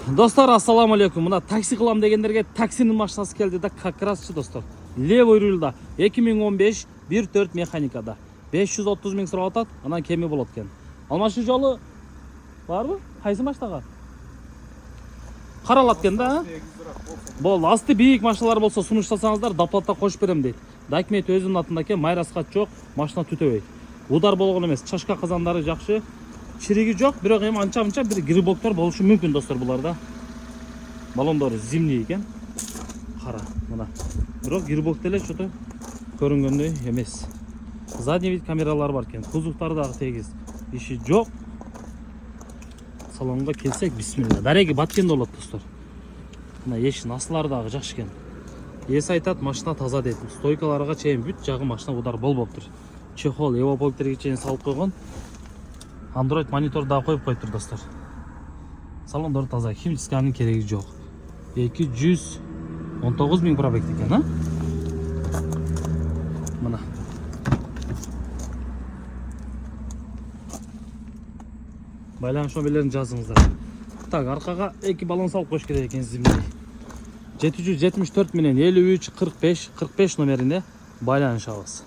Достар, ассаламу алейкум. Мына такси кылам дегендерге таксинин машинасы келди да, как разчы достор. Левый рульда 2015 1.4 механикада 530 миң сурап атат, анан кеми болот экен. Алмашы жолу барбы? Кайсы машинага? Каралат экен да. Бол, асты бийик машиналар болсо сунуштасаңыздар, доплата кошуп берем дейт. Документ өзүнүн атында экен, майраскат жок, машина түтөбөйт. Удар болгон эмес, чашка казандары жакшы. Чириги жок, бирок эми анча-мынча бир грибоктор болушу мүмкүн достор буларда. Балондору зимний экен. Кара, мына. Бирок грибок деле что-то көрүнгөндөй эмес. Задний вид камералары бар экен. Кузуктары дагы тегиз. Иши жок. Салонго келсек, бисмилла. Дареги баткенде болот достор. Мына эшин аслары дагы жакшы экен. Эси айтат, машина таза дейт. Стойкаларга чейин бүт жагы машина удар болбоптур. Чехол, эвополктерге чейин салып койгон. Android монитор да коюп коюптур достор. Салондор таза, химчисканын кереги жок. 219 миң пробег экен, а? Мына. Байланыш номерлерин жазыңыздар. Так, аркага 2 баллон салып коюш керек экен зимний. 774 менен 53 45 45 номерине байланышабыз.